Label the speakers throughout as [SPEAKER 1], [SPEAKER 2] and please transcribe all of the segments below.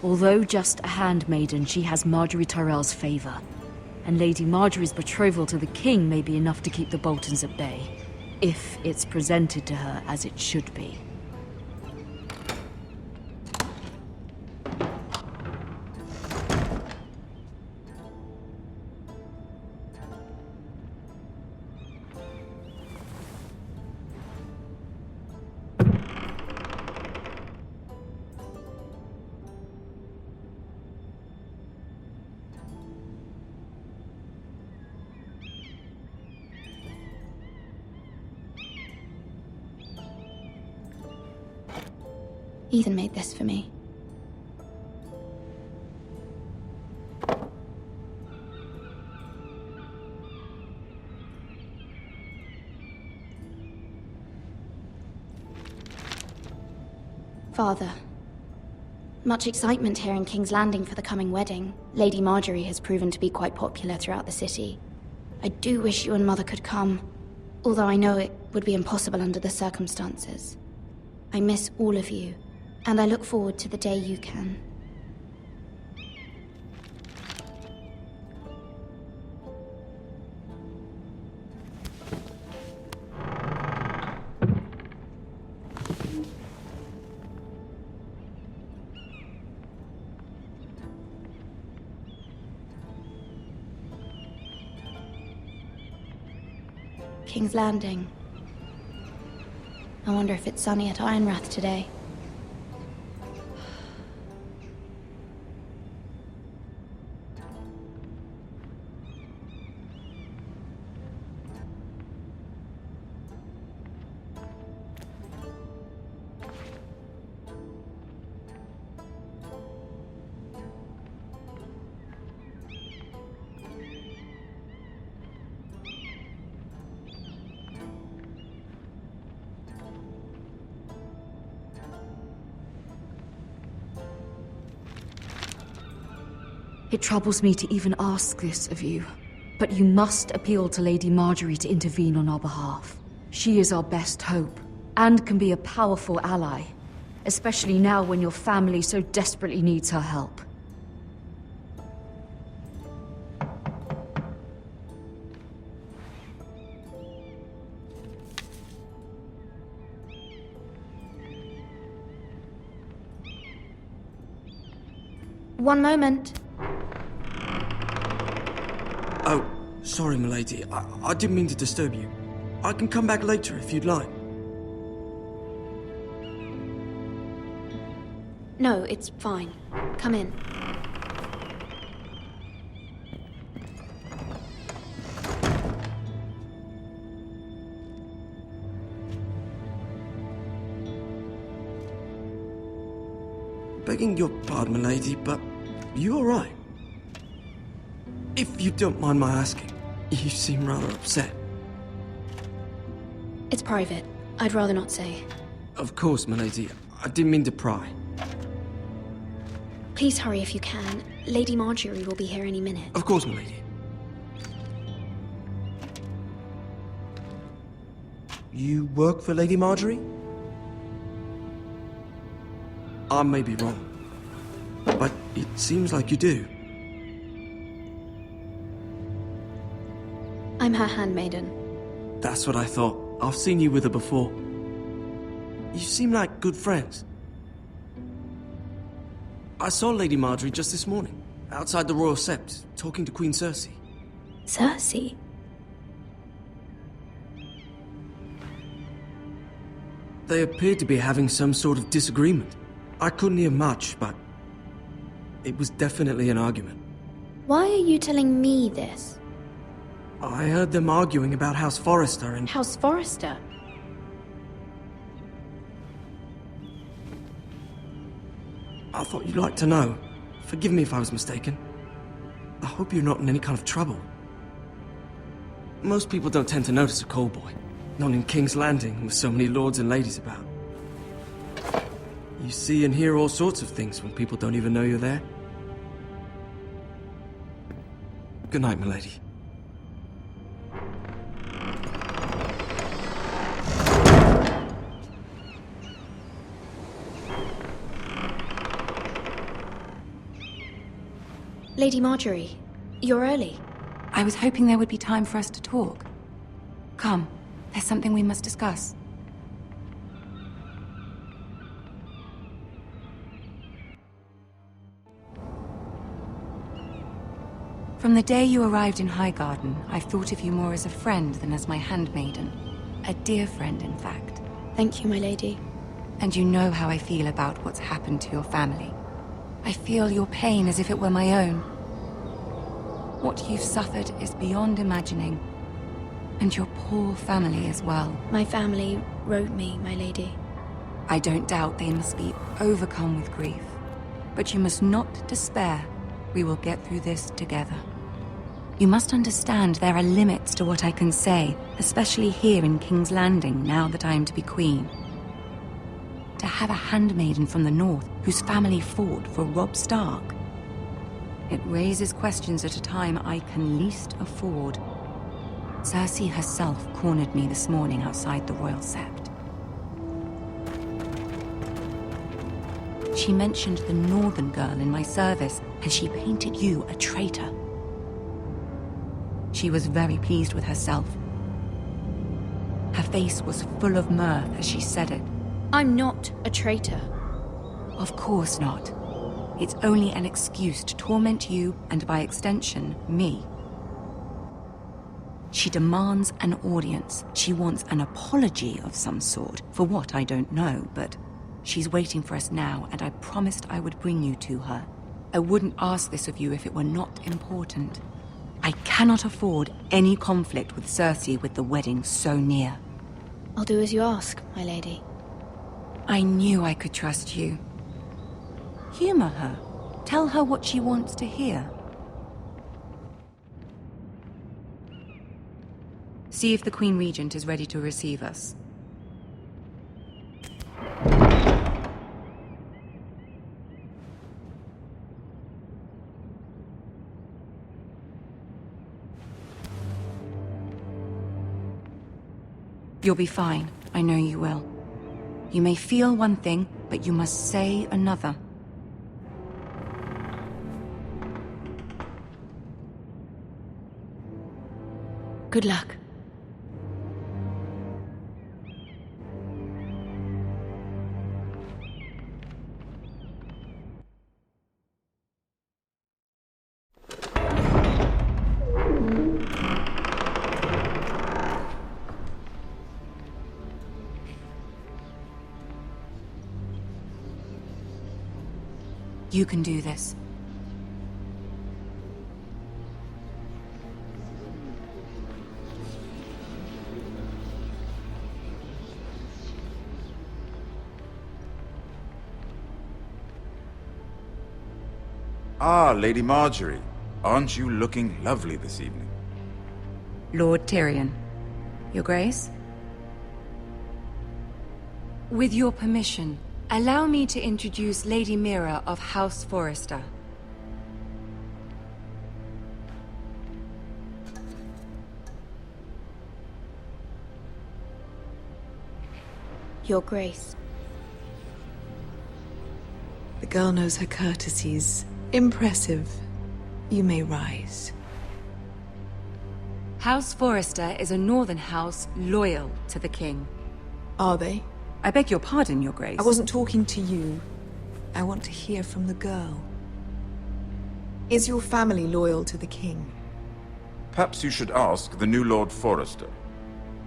[SPEAKER 1] Although just a handmaiden, she has Marjorie Tyrell's favor. And Lady Marjorie's betrothal to the king may be enough to keep the Boltons at bay, if it's presented to her as it should be.
[SPEAKER 2] Ethan made this for me. Father. Much excitement here in King's Landing for the coming wedding. Lady Marjorie has proven to be quite popular throughout the city. I do wish you and Mother could come, although I know it would be impossible under the circumstances. I miss all of you, and I look forward to the day you can. King's Landing. I wonder if it's sunny at Ironrath today.
[SPEAKER 1] It troubles me to even ask this of you, but you must appeal to Lady Marjorie to intervene on our behalf. She is our best hope, and can be a powerful ally, especially now when your family so desperately needs her help.
[SPEAKER 2] One moment.
[SPEAKER 3] Oh, sorry, milady. I didn't mean to disturb you. I can come back later if you'd like.
[SPEAKER 2] No, it's fine. Come in.
[SPEAKER 3] Begging your pardon, milady, but you all right? If you don't mind my asking, you seem rather upset.
[SPEAKER 2] It's private. I'd rather not say.
[SPEAKER 3] Of course, milady. I didn't mean to pry.
[SPEAKER 2] Please hurry if you can. Lady Marjorie will be here any minute.
[SPEAKER 3] Of course, milady. You work for Lady Marjorie? I may be wrong, but it seems like you do.
[SPEAKER 2] I'm her handmaiden.
[SPEAKER 3] That's what I thought. I've seen you with her before. You seem like good friends. I saw Lady Marjorie just this morning, outside the Royal Sept, talking to Queen Cersei.
[SPEAKER 2] Cersei?
[SPEAKER 3] They appeared to be having some sort of disagreement. I couldn't hear much, but it was definitely an argument.
[SPEAKER 2] Why are you telling me this?
[SPEAKER 3] I heard them arguing about House Forrester and...
[SPEAKER 2] House Forrester?
[SPEAKER 3] I thought you'd like to know. Forgive me if I was mistaken. I hope you're not in any kind of trouble. Most people don't tend to notice a callboy. Not in King's Landing, with so many lords and ladies about. You see and hear all sorts of things when people don't even know you're there. Good night, milady.
[SPEAKER 2] Lady Marjorie, you're early.
[SPEAKER 4] I was hoping there would be time for us to talk. Come, there's something we must discuss. From the day you arrived in Highgarden, I've thought of you more as a friend than as my handmaiden. A dear friend, in fact.
[SPEAKER 2] Thank you, my lady.
[SPEAKER 4] And you know how I feel about what's happened to your family. I feel your pain as if it were my own. What you've suffered is beyond imagining. And your poor family as well.
[SPEAKER 2] My family wrote me, my lady.
[SPEAKER 4] I don't doubt they must be overcome with grief. But you must not despair. We will get through this together. You must understand there are limits to what I can say, especially here in King's Landing, now that I am to be queen. To have a handmaiden from the north whose family fought for Robb Stark. It raises questions at a time I can least afford. Cersei herself cornered me this morning outside the Royal Sept. She mentioned the northern girl in my service, and she painted you a traitor. She was very pleased with herself. Her face was full of mirth as she said it.
[SPEAKER 2] I'm not a traitor.
[SPEAKER 4] Of course not. It's only an excuse to torment you, and by extension, me. She demands an audience. She wants an apology of some sort, for what I don't know, but she's waiting for us now, and I promised I would bring you to her. I wouldn't ask this of you if it were not important. I cannot afford any conflict with Cersei with the wedding so near.
[SPEAKER 2] I'll do as you ask, my lady.
[SPEAKER 4] I knew I could trust you. Humor her. Tell her what she wants to hear. See if the Queen Regent is ready to receive us. You'll be fine. I know you will. You may feel one thing, but you must say another.
[SPEAKER 2] Good luck.
[SPEAKER 4] You can do this.
[SPEAKER 5] Ah, Lady Marjorie. Aren't you looking lovely this evening?
[SPEAKER 4] Lord Tyrion. Your Grace? With your permission, allow me to introduce Lady Mira of House Forrester.
[SPEAKER 2] Your Grace.
[SPEAKER 6] The girl knows her courtesies. Impressive. You may rise.
[SPEAKER 4] House Forrester is a northern house loyal to the king.
[SPEAKER 6] Are they?
[SPEAKER 4] I beg your pardon, Your Grace.
[SPEAKER 6] I wasn't talking to you. I want to hear from the girl. Is your family loyal to the king?
[SPEAKER 5] Perhaps you should ask the new Lord Forrester.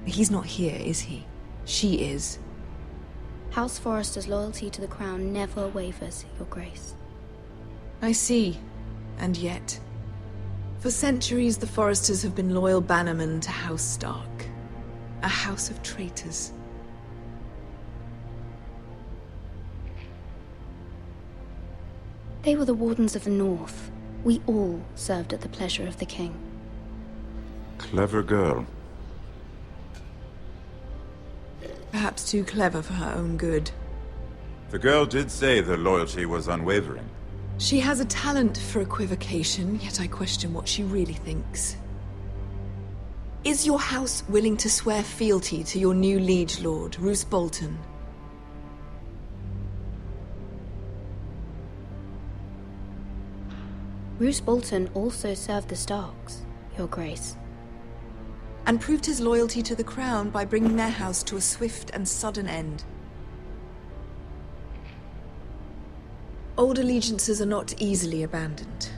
[SPEAKER 6] He's not here, is he? She is.
[SPEAKER 2] House Forrester's loyalty to the crown never wavers, Your Grace.
[SPEAKER 6] I see. And yet... For centuries, the Forresters have been loyal bannermen to House Stark. A house of traitors.
[SPEAKER 2] They were the Wardens of the North. We all served at the pleasure of the king.
[SPEAKER 5] Clever girl.
[SPEAKER 6] Perhaps too clever for her own good.
[SPEAKER 5] The girl did say their loyalty was unwavering.
[SPEAKER 6] She has a talent for equivocation, yet I question what she really thinks. Is your house willing to swear fealty to your new liege lord, Roose Bolton?
[SPEAKER 2] Roose Bolton also served the Starks, Your Grace.
[SPEAKER 6] And proved his loyalty to the crown by bringing their house to a swift and sudden end. Old allegiances are not easily abandoned.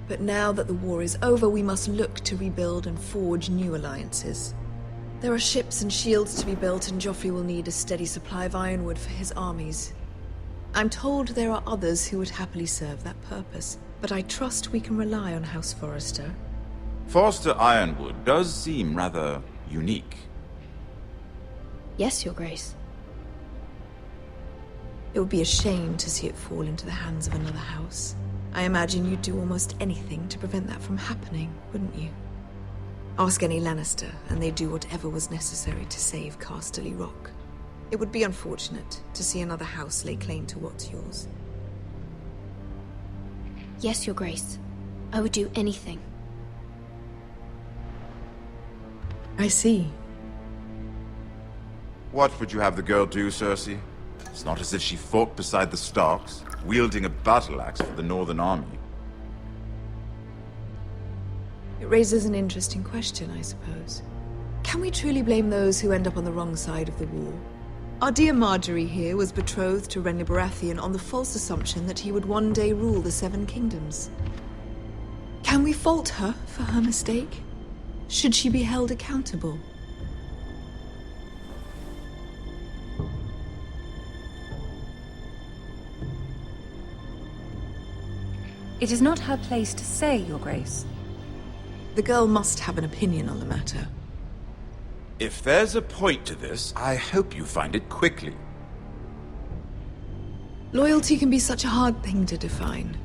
[SPEAKER 6] But now that the war is over, we must look to rebuild and forge new alliances. There are ships and shields to be built, and Joffrey will need a steady supply of ironwood for his armies. I'm told there are others who would happily serve that purpose, but I trust we can rely on House Forrester.
[SPEAKER 5] Forster Ironwood does seem rather unique.
[SPEAKER 2] Yes, Your Grace.
[SPEAKER 6] It would be a shame to see it fall into the hands of another house. I imagine you'd do almost anything to prevent that from happening, wouldn't you? Ask any Lannister, and they'd do whatever was necessary to save Casterly Rock. It would be unfortunate to see another house lay claim to what's yours.
[SPEAKER 2] Yes, Your Grace. I would do anything.
[SPEAKER 6] I see.
[SPEAKER 5] What would you have the girl do, Cersei? It's not as if she fought beside the Starks, wielding a battle axe for the Northern Army.
[SPEAKER 6] It raises an interesting question, I suppose. Can we truly blame those who end up on the wrong side of the war? Our dear Marjorie here was betrothed to Renly Baratheon on the false assumption that he would one day rule the Seven Kingdoms. Can we fault her for her mistake? Should she be held accountable?
[SPEAKER 4] It is not her place to say, Your Grace.
[SPEAKER 6] The girl must have an opinion on the matter.
[SPEAKER 5] If there's a point to this, I hope you find it quickly.
[SPEAKER 6] Loyalty can be such a hard thing to define.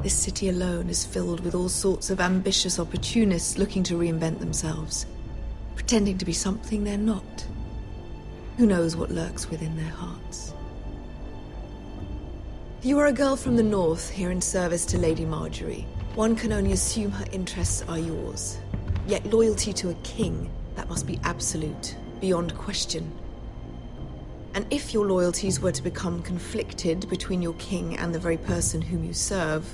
[SPEAKER 6] This city alone is filled with all sorts of ambitious opportunists looking to reinvent themselves, pretending to be something they're not. Who knows what lurks within their hearts? You are a girl from the north, here in service to Lady Marjorie. One can only assume her interests are yours. Yet loyalty to a king, that must be absolute, beyond question. And if your loyalties were to become conflicted between your king and the very person whom you serve,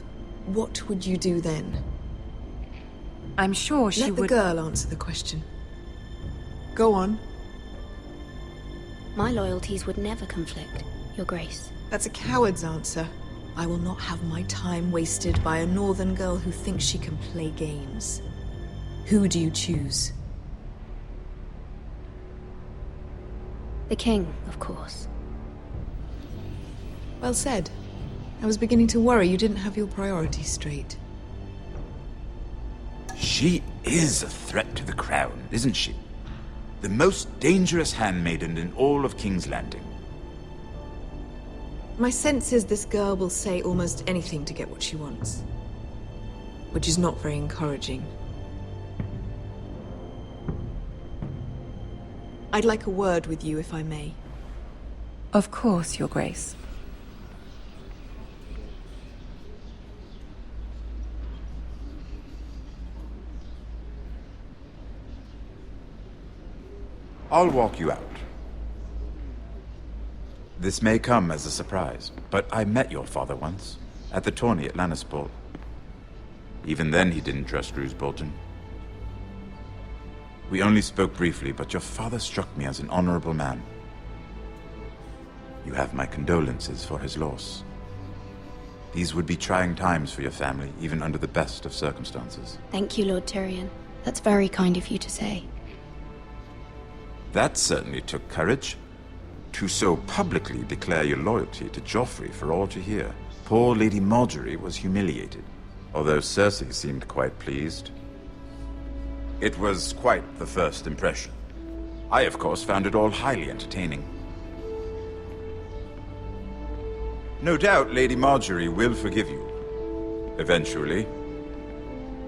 [SPEAKER 6] what would you do then?
[SPEAKER 4] I'm sure she would...
[SPEAKER 6] Let the girl answer the question. Go on.
[SPEAKER 2] My loyalties would never conflict, Your Grace.
[SPEAKER 6] That's a coward's answer. I will not have my time wasted by a northern girl who thinks she can play games. Who do you choose?
[SPEAKER 2] The king, of course.
[SPEAKER 6] Well said. I was beginning to worry you didn't have your priorities straight.
[SPEAKER 5] She is a threat to the crown, isn't she? The most dangerous handmaiden in all of King's Landing.
[SPEAKER 6] My sense is this girl will say almost anything to get what she wants. Which is not very encouraging. I'd like a word with you, if I may.
[SPEAKER 4] Of course, Your Grace.
[SPEAKER 5] I'll walk you out. This may come as a surprise, but I met your father once, at the tourney at Lannisport. Even then he didn't trust Roose Bolton. We only spoke briefly, but your father struck me as an honorable man. You have my condolences for his loss. These would be trying times for your family, even under the best of circumstances.
[SPEAKER 2] Thank you, Lord Tyrion. That's very kind of you to say.
[SPEAKER 5] That certainly took courage. To so publicly declare your loyalty to Joffrey for all to hear. Poor Lady Marjorie was humiliated, although Cersei seemed quite pleased. It was quite the first impression. I, of course, found it all highly entertaining. No doubt Lady Marjorie will forgive you. Eventually.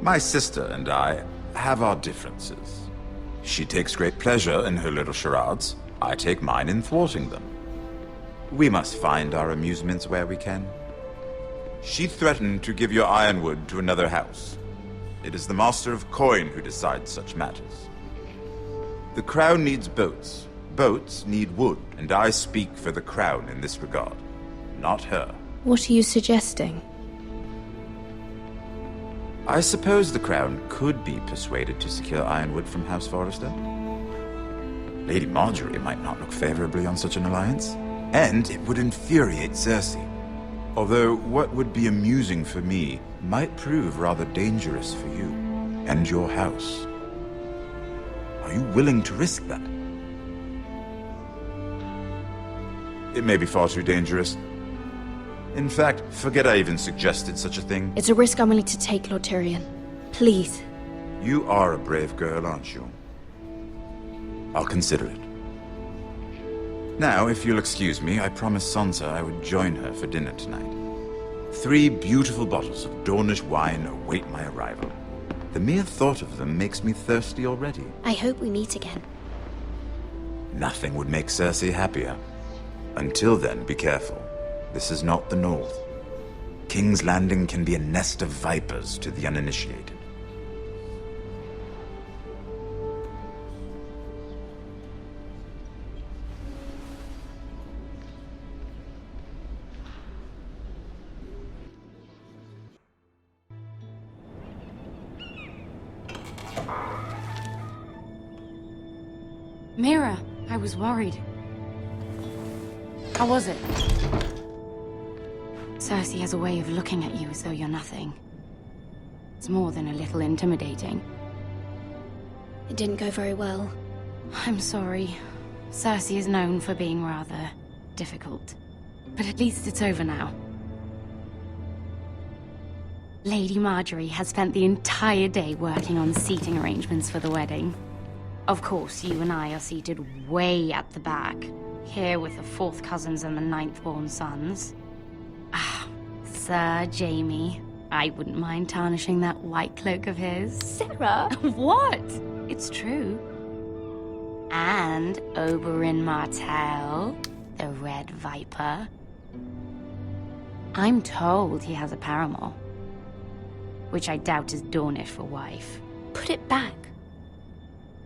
[SPEAKER 5] My sister and I have our differences. She takes great pleasure in her little charades. I take mine in thwarting them. We must find our amusements where we can. She threatened to give your ironwood to another house. It is the Master of Coin who decides such matters. The Crown needs boats. Boats need wood, and I speak for the Crown in this regard, not her.
[SPEAKER 2] What are you suggesting?
[SPEAKER 5] I suppose the Crown could be persuaded to secure Ironwood from House Forrester. Lady Marjorie might not look favorably on such an alliance, and it would infuriate Cersei. Although what would be amusing for me might prove rather dangerous for you and your house. Are you willing to risk that? It may be far too dangerous. In fact, forget I even suggested such a thing.
[SPEAKER 2] It's a risk I'm willing to take, Lord Tyrion. Please.
[SPEAKER 5] You are a brave girl, aren't you? I'll consider it. Now, if you'll excuse me, I promised Sansa I would join her for dinner tonight. 3 beautiful bottles of Dornish wine await my arrival. The mere thought of them makes me thirsty already.
[SPEAKER 2] I hope we meet again.
[SPEAKER 5] Nothing would make Cersei happier. Until then, be careful. This is not the North. King's Landing can be a nest of vipers to the uninitiated.
[SPEAKER 1] Mira, I was worried. How was it? Cersei has a way of looking at you as though you're nothing. It's more than a little intimidating.
[SPEAKER 2] It didn't go very well.
[SPEAKER 1] I'm sorry. Cersei is known for being rather difficult. But at least it's over now. Lady Marjorie has spent the entire day working on seating arrangements for the wedding. Of course, you and I are seated way at the back, here with the 4th cousins and the 9th-born sons. Ah, Sir Jaime. I wouldn't mind tarnishing that white cloak of his.
[SPEAKER 2] Sarah!
[SPEAKER 1] What? It's true. And Oberyn Martell, the Red Viper. I'm told he has a paramour, which I doubt is Dornish for wife.
[SPEAKER 2] Put it back.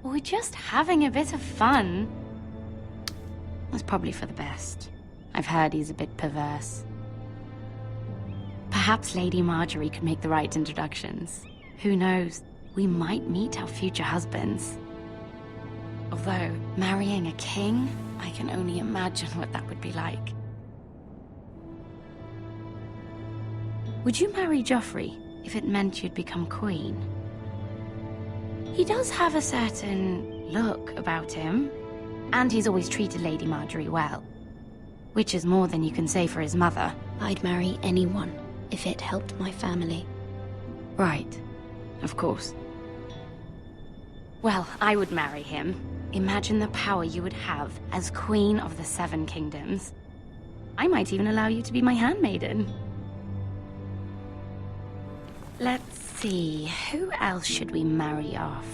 [SPEAKER 1] We're just having a bit of fun. It's probably for the best. I've heard he's a bit perverse. Perhaps Lady Marjorie could make the right introductions. Who knows? We might meet our future husbands. Although, marrying a king, I can only imagine what that would be like. Would you marry Joffrey if it meant you'd become queen? He does have a certain look about him, and he's always treated Lady Marjorie well. Which is more than you can say for his mother.
[SPEAKER 2] I'd marry anyone if it helped my family.
[SPEAKER 1] Right. Of course. Well, I would marry him. Imagine the power you would have as Queen of the 7 Kingdoms. I might even allow you to be my handmaiden. Let's see, who else should we marry off?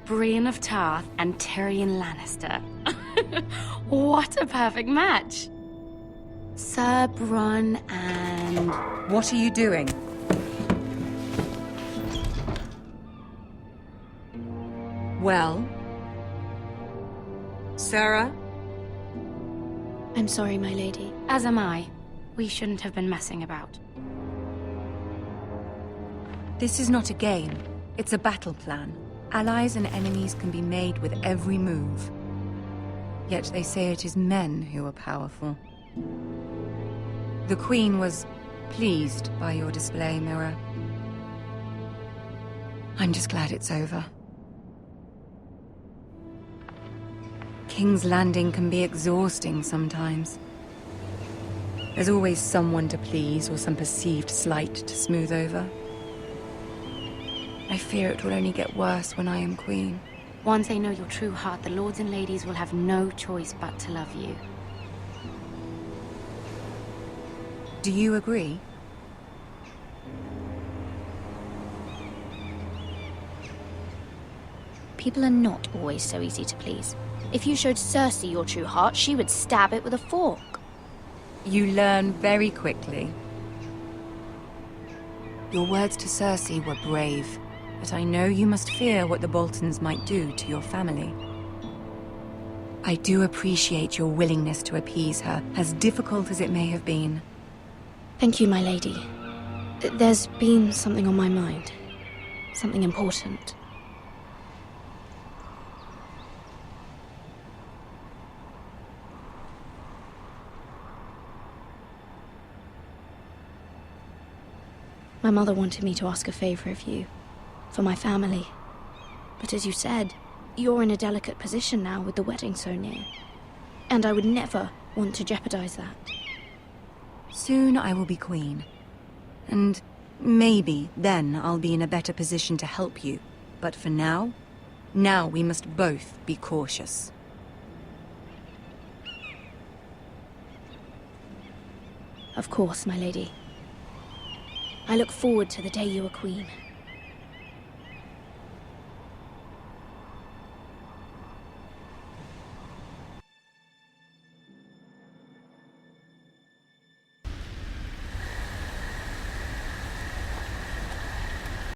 [SPEAKER 1] Brienne of Tarth and Tyrion Lannister. What a perfect match! Sir Bronn and...
[SPEAKER 4] What are you doing? Well? Sarah?
[SPEAKER 2] I'm sorry, my lady.
[SPEAKER 1] As am I. We shouldn't have been messing about.
[SPEAKER 4] This is not a game. It's a battle plan. Allies and enemies can be made with every move. Yet they say it is men who are powerful. The Queen was pleased by your display, Mira. I'm just glad it's over. King's Landing can be exhausting sometimes. There's always someone to please or some perceived slight to smooth over. I fear it will only get worse when I am queen.
[SPEAKER 1] Once they know your true heart, the lords and ladies will have no choice but to love you.
[SPEAKER 4] Do you agree?
[SPEAKER 2] People are not always so easy to please. If you showed Cersei your true heart, she would stab it with a fork.
[SPEAKER 4] You learn very quickly. Your words to Cersei were brave, but I know you must fear what the Boltons might do to your family. I do appreciate your willingness to appease her, as difficult as it may have been.
[SPEAKER 2] Thank you, my lady. There's been something on my mind. Something important. My mother wanted me to ask a favor of you. For my family. But as you said, you're in a delicate position now with the wedding so near. And I would never want to jeopardize that.
[SPEAKER 4] Soon I will be queen. And maybe then I'll be in a better position to help you. But for now we must both be cautious.
[SPEAKER 2] Of course, my lady. I look forward to the day you are queen.